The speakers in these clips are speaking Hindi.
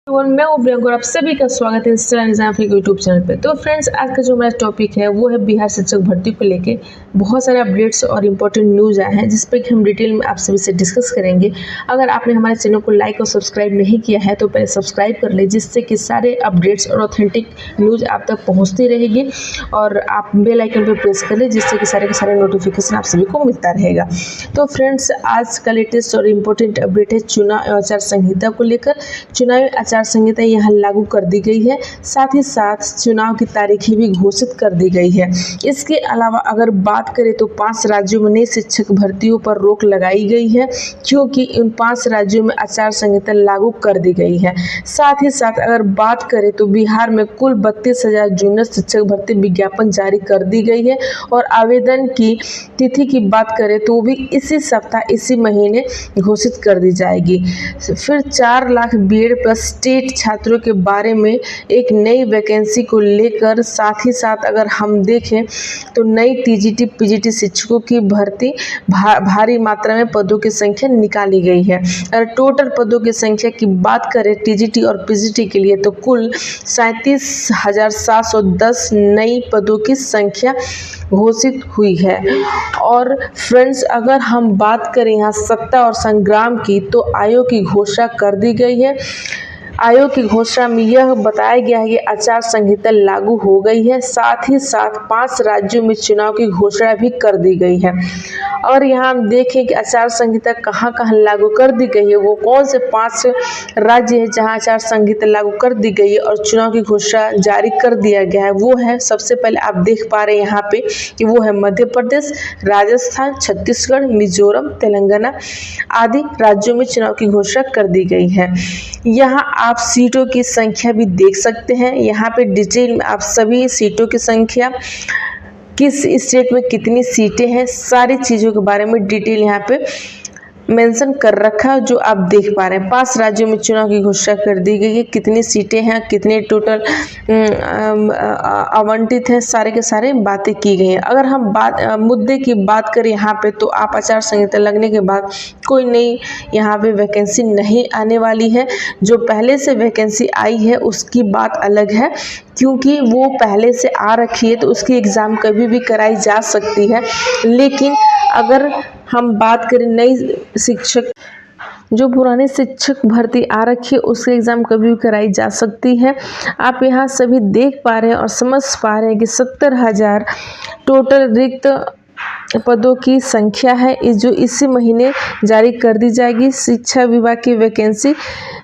और मैं हूं प्रियंका और आप सभी का स्वागत है इंस्टा एग्जाम के यूट्यूब चैनल पे। तो फ्रेंड्स, आज का जो हमारा टॉपिक है वो है बिहार शिक्षक भर्ती को लेके बहुत सारे अपडेट्स और इम्पोर्टेंट न्यूज़ आए हैं, जिस पे कि हम डिटेल में आप सभी से डिस्कस करेंगे। अगर आपने हमारे चैनल को लाइक और सब्सक्राइब नहीं किया है तो पहले सब्सक्राइब कर ले, जिससे कि सारे अपडेट्स और ऑथेंटिक न्यूज़ आप तक पहुँचती रहेगी। और आप बेल आइकन पर प्रेस कर ले, जिससे कि सारे के सारे नोटिफिकेशन आप सभी को मिलता रहेगा। तो फ्रेंड्स, आज का लेटेस्ट और इम्पोर्टेंट अपडेट है चुनाव आचार संहिता को लेकर। चुनावी आचार संहिता यहाँ लागू कर दी गई है, साथ ही साथ चुनाव की तारीखें भी घोषित कर दी गई है। इसके अलावा अगर बात करें तो 5 राज्यों में नई शिक्षक भर्तियों पर रोक लगाई गई है, क्योंकि इन 5 राज्यों में आचार संहिता लागू कर दी गई है। साथ ही साथ अगर बात करें तो बिहार में कुल 32,000 जूनियर शिक्षक भर्ती विज्ञापन जारी कर दी गई है। और आवेदन की तिथि की बात करें तो वो भी इसी सप्ताह इसी महीने घोषित कर दी जाएगी। फिर 4 लाख बीएड प्लस स्टेट छात्रों के बारे में एक नई वैकेंसी को लेकर, साथ ही साथ अगर हम देखें तो नई टीजीटी पीजीटी शिक्षकों की भर्ती भारी मात्रा में पदों की संख्या निकाली गई है। अगर टोटल पदों की संख्या की बात करें टीजीटी और पीजीटी के लिए तो कुल 37,710 नई पदों की संख्या घोषित हुई है। और फ्रेंड्स, अगर हम बात करें यहाँ सत्ता और संग्राम की, तो आयोग की घोषणा कर दी गई है। आयोग की घोषणा में यह बताया गया है कि आचार संहिता लागू हो गई है, साथ ही साथ 5 राज्यों में चुनाव की घोषणा भी कर दी गई है। और यहाँ हम देखें कि आचार संहिता कहाँ कहाँ लागू कर दी गई है, वो कौन से 5 राज्य हैं जहाँ आचार संहिता लागू कर दी गई है और चुनाव की घोषणा जारी कर दिया गया है। वो है, सबसे पहले आप देख पा रहे हैं यहाँ पे कि वो है मध्य प्रदेश, राजस्थान, छत्तीसगढ़, मिजोरम, तेलंगाना आदि राज्यों में चुनाव की घोषणा कर दी गई है। यहाँ आप सीटों की संख्या भी देख सकते हैं। यहाँ पे डिटेल में आप सभी सीटों की संख्या, किस स्टेट में कितनी सीटें हैं, सारी चीज़ों के बारे में डिटेल यहाँ पे मेंशन कर रखा है, जो आप देख पा रहे हैं। 5 राज्यों में चुनाव की घोषणा कर दी गई है, कितनी सीटें हैं, कितने टोटल आवंटित हैं, सारे के सारे बातें की गई हैं। अगर हम मुद्दे की बात करें यहाँ पे, तो आप आचार संहिता लगने के बाद कोई नई यहाँ पे वैकेंसी नहीं आने वाली है। जो पहले से वैकेंसी आई है उसकी बात अलग है, क्योंकि वो पहले से आ रखी है तो उसकी एग्ज़ाम कभी भी कराई जा सकती है। लेकिन अगर हम बात करें नई शिक्षक, जो पुराने शिक्षक भर्ती आ रखी है उसकी एग्ज़ाम कभी भी कराई जा सकती है। आप यहाँ सभी देख पा रहे हैं और समझ पा रहे हैं कि 70,000 टोटल रिक्त पदों की संख्या है, जो इसी महीने जारी कर दी जाएगी। शिक्षा विभाग की वैकेंसी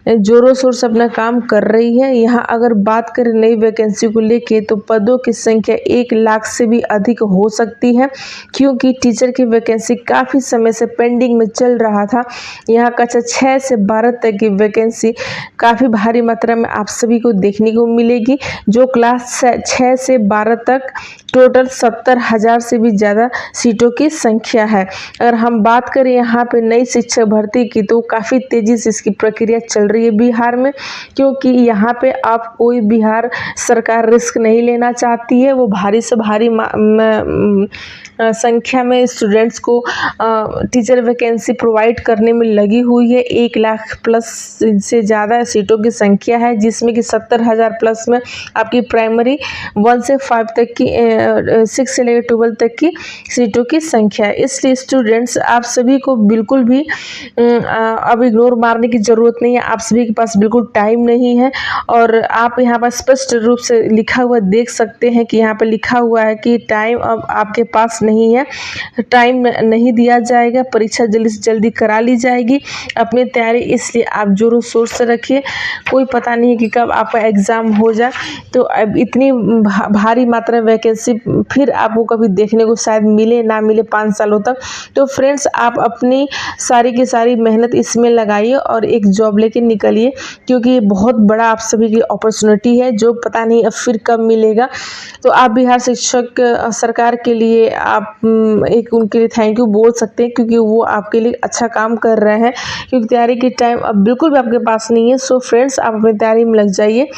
जोरों शोर से अपना काम कर रही है। यहाँ अगर बात करें नई वैकेंसी को लेके, तो पदों की संख्या 1 लाख से भी अधिक हो सकती है, क्योंकि टीचर की वैकेंसी काफ़ी समय से पेंडिंग में चल रहा था। यहाँ कक्षा 6 से 12 तक की वैकेंसी काफ़ी भारी मात्रा में आप सभी को देखने को मिलेगी। जो क्लास 6 से 12 तक टोटल 70,000 से भी ज़्यादा सीटों की संख्या है। अगर हम बात करें यहाँ पे नई शिक्षक भर्ती की, तो काफ़ी तेज़ी से इसकी प्रक्रिया चल रही है बिहार में, क्योंकि यहाँ पे आप कोई बिहार सरकार रिस्क नहीं लेना चाहती है। वो भारी से भारी संख्या में स्टूडेंट्स को टीचर वैकेंसी प्रोवाइड करने में लगी हुई है। 1 लाख प्लस से ज़्यादा सीटों की संख्या है, जिसमें कि 70,000 प्लस में आपकी प्राइमरी 1 से 5 तक की 6 से लेकर 12 तक की सीटों की संख्या है। इसलिए स्टूडेंट्स, आप सभी को बिल्कुल भी अब इग्नोर मारने की ज़रूरत नहीं है। आप सभी के पास बिल्कुल टाइम नहीं है। और आप यहाँ पर स्पष्ट रूप से लिखा हुआ देख सकते हैं कि यहाँ पर लिखा हुआ है कि टाइम अब आपके पास नहीं है, टाइम नहीं दिया जाएगा, परीक्षा जल्दी से जल्दी करा ली जाएगी। अपनी तैयारी इसलिए आप जोरों शोर से रखिए। कोई पता नहीं है कि कब आपका एग्ज़ाम हो जाए, तो अब इतनी भारी मात्रा में वैकेंसी फिर आपको कभी देखने को शायद मिले ना मिले 5 सालों तक। तो फ्रेंड्स, आप अपनी सारी की सारी मेहनत इसमें लगाइए और एक जॉब लेके निकलिए, क्योंकि ये बहुत बड़ा आप सभी की अपॉर्चुनिटी है, जो पता नहीं अब फिर कब मिलेगा। तो आप बिहार शिक्षक सरकार के लिए आप एक उनके लिए थैंक यू बोल सकते हैं, क्योंकि वो आपके लिए अच्छा काम कर रहे हैं, क्योंकि तैयारी के टाइम अब बिल्कुल भी आपके पास नहीं है। सो फ्रेंड्स, आप अपनी तैयारी में लग जाइए।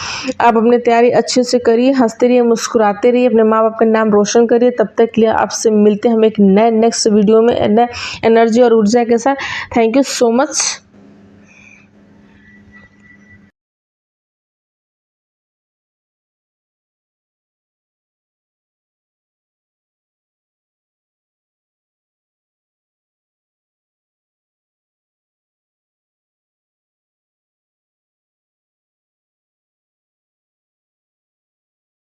आप अपनी तैयारी अच्छे से करिए, हंसते रहिए, मुस्कुराते रहिए, अपने माँ बाप का नाम रोशन करिए। तब तक के लिए आपसे मिलते हैं हम एक नए नेक्स्ट वीडियो में नए एनर्जी और ऊर्जा के साथ। Thank you so much.